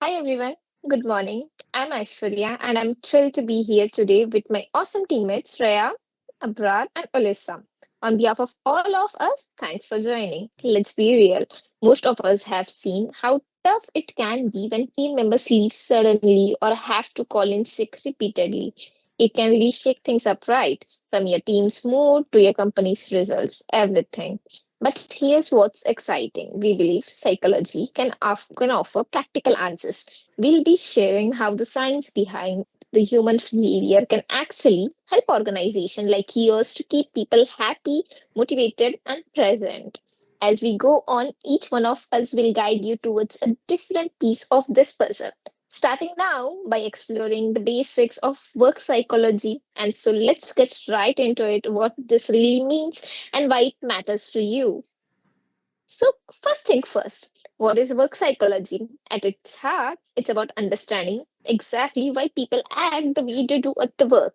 Hi everyone, good morning. I'm Aishwarya and I'm thrilled to be here today with my awesome teammates Shreya, Abrar, and Olisa. On behalf of all of us, thanks for joining. Let's be real. Most of us have seen how tough it can be when team members leave suddenly or have to call in sick repeatedly. It can really shake things up, right? From your team's mood to your company's results, everything. But here's what's exciting. We believe psychology can offer practical answers. We'll be sharing how the science behind the human behavior can actually help organizations like yours to keep people happy, motivated, and present. As we go on, each one of us will guide you towards a different piece of this puzzle. Starting now by exploring the basics of work psychology. And so let's get right into it what this really means and why it matters to you. So, first thing first, what is work psychology? At its heart, it's about understanding exactly why people act the way they do at the work.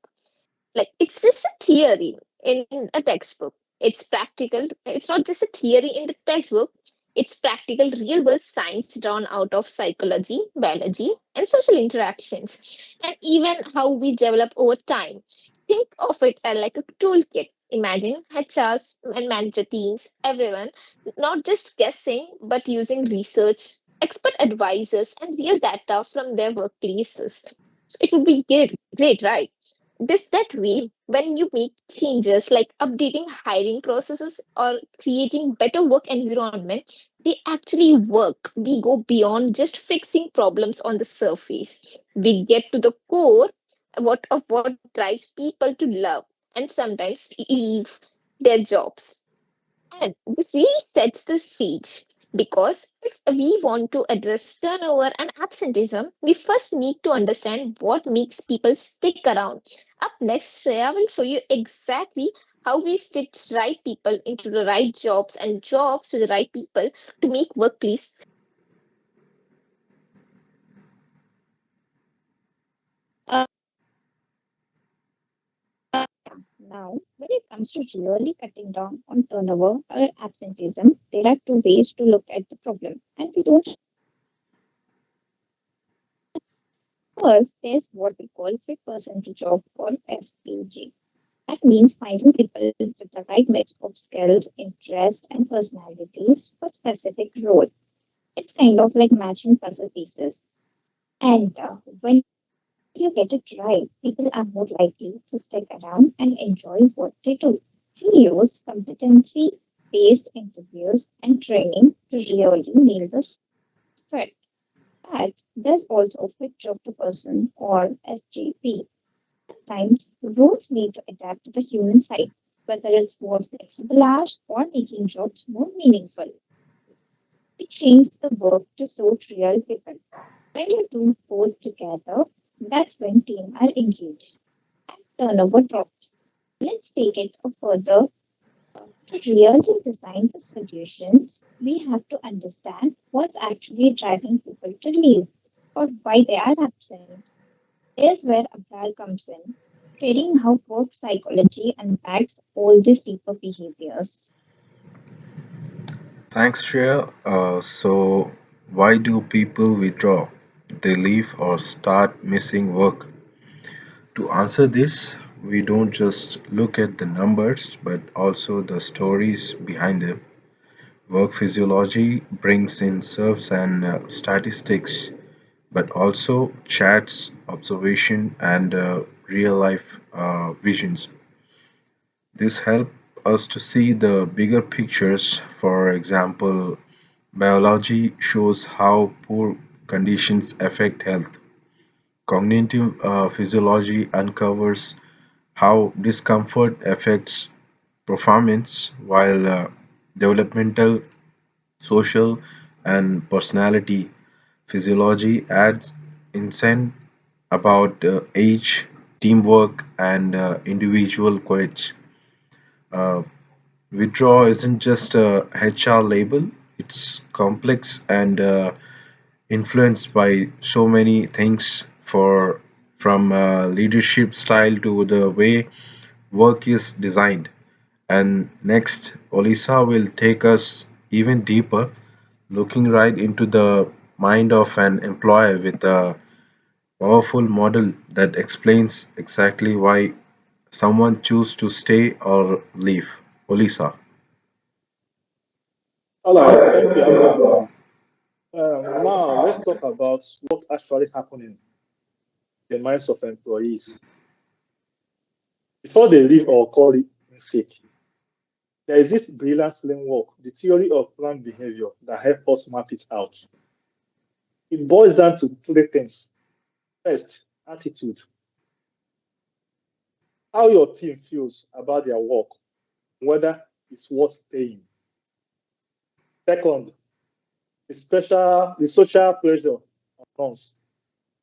Like, it's just a theory in a textbook. It's practical. It's not just a theory in the textbook, it's practical, real world science drawn out of psychology, biology, and social interactions, and even how we develop over time. Think of it as like a toolkit. Imagine HRs and manager teams, everyone not just guessing, but using research, expert advisors, and real data from their workplaces. So it would be great, right? This that way, when you make changes like updating hiring processes or creating better work environment, they actually work. We go beyond just fixing problems on the surface. We get to the core what drives people to love and sometimes leave their jobs. And this really sets the stage because if we want to address turnover and absenteeism, we first need to understand what makes people stick around. Up next, Shreya will show you exactly how we fit right people into the right jobs and jobs to the right people to make workplace. Now, when it comes to really cutting down on turnover or absenteeism, there are two ways to look at the problem, and we don't. First, there's what we call fit person to job or FPG. That means finding people with the right mix of skills, interests, and personalities for specific role. It's kind of like matching puzzle pieces. And when you get it right, people are more likely to stick around and enjoy what they do. We use competency based interviews and training to really nail the spread. But there's also fit job to person or SGP. Sometimes roles need to adapt to the human side, whether it's more flexible hours or making jobs more meaningful. We change the work to suit real people. When you do both together, that's when teams are engaged and turnover drops. Let's take it a further. To really design the solutions, we have to understand what's actually driving people to leave or why they are absent. Here's where Abrar comes in, sharing how work psychology unpacks all these deeper behaviors. Thanks, Shreya. So, why do people withdraw? They leave or start missing work? To answer this, we don't just look at the numbers but also the stories behind them. Work physiology brings in serves and statistics, but also chats, observation, and real life visions. This helps us to see the bigger pictures. For example, biology shows how poor conditions affect health. Cognitive physiology uncovers how discomfort affects performance, while developmental, social, and personality physiology adds insight about age, teamwork, and individual quirks. Uh, Withdraw isn't just a HR label, it's complex and influenced by so many things from leadership style to the way work is designed. And next, Olisa will take us even deeper, looking right into the mind of an employer with a powerful model that explains exactly why someone choose to stay or leave. Olisa. All right, thank you, Abrar. Now let's talk about what actually happened in the minds of employees before they leave or call it in sick. There is this brilliant framework, the theory of planned behavior, that helps us map it out. It boils down to three things. First, attitude, how your team feels about their work, whether it's worth staying. Second, the social pressure on us.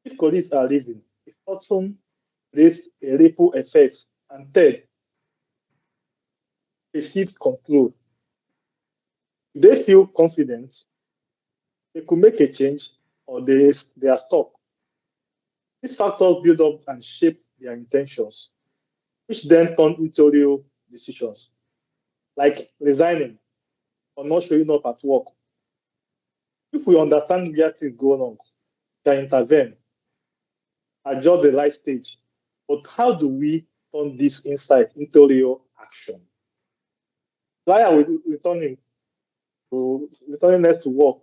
If colleagues are leaving, it often creates a ripple effect. And third, perceived control. If they feel confident, they could make a change or they are stuck. These factors build up and shape their intentions, which then turn into real decisions, like resigning or not showing up at work. If we understand where things go wrong, we can intervene, adjust the right stage. But how do we turn this insight into real action? Why are we returning next to work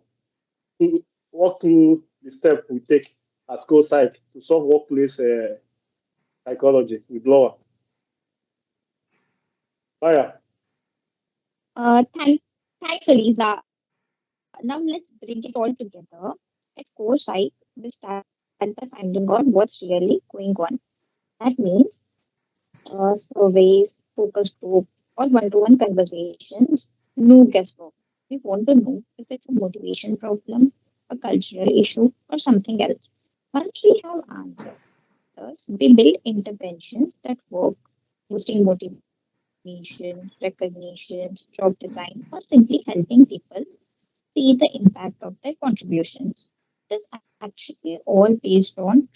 to walk through the step we take at school site to solve workplace psychology with Laura? Maya, Thanks, Elisa. Now let's bring it all together. At core site, we start by finding out what's really going on. That means surveys, focus group, or one-to-one conversations. No guesswork. We want to know if it's a motivation problem, a cultural issue, or something else. Once we have answers, we build interventions that work, boosting motivation, recognition, job design, or simply helping people see the impact of their contributions. It is actually all based on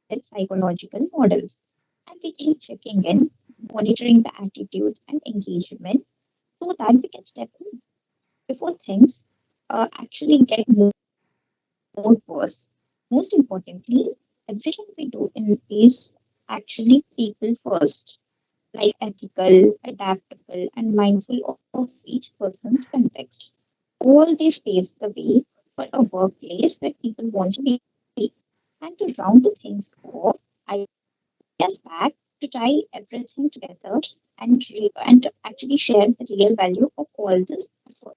trained psychological models. And we keep checking in, monitoring the attitudes and engagement so that we can step in before things actually get more worse. Most importantly, everything we do is actually people first, like ethical, adaptable, and mindful of each person's context. All this paves the way for a workplace where people want to be. And to round the things off, I us back to tie everything together and actually share the real value of all this effort.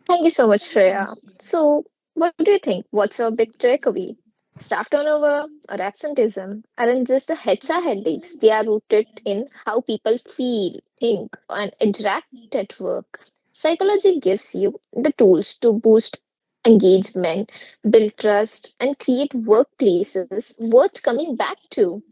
Thank you so much, Shreya. So, what do you think? What's your big takeaway? Staff turnover or absenteeism aren't just the HR headaches, they are rooted in how people feel, think, and interact at work. Psychology gives you the tools to boost engagement, build trust, and create workplaces worth coming back to.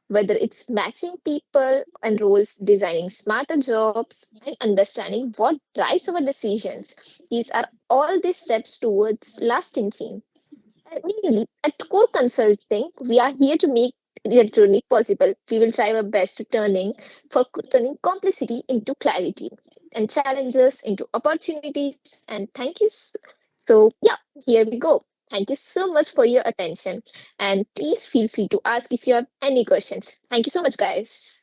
Whether it's matching people and roles, designing smarter jobs, and understanding what drives our decisions, these are all the steps towards lasting change. And mainly, at Core Consulting, we are here to make that journey possible. We will try our best to turning complexity into clarity and challenges into opportunities. And thank you. So yeah, here we go. Thank you so much for your attention. And please feel free to ask if you have any questions. Thank you so much, guys.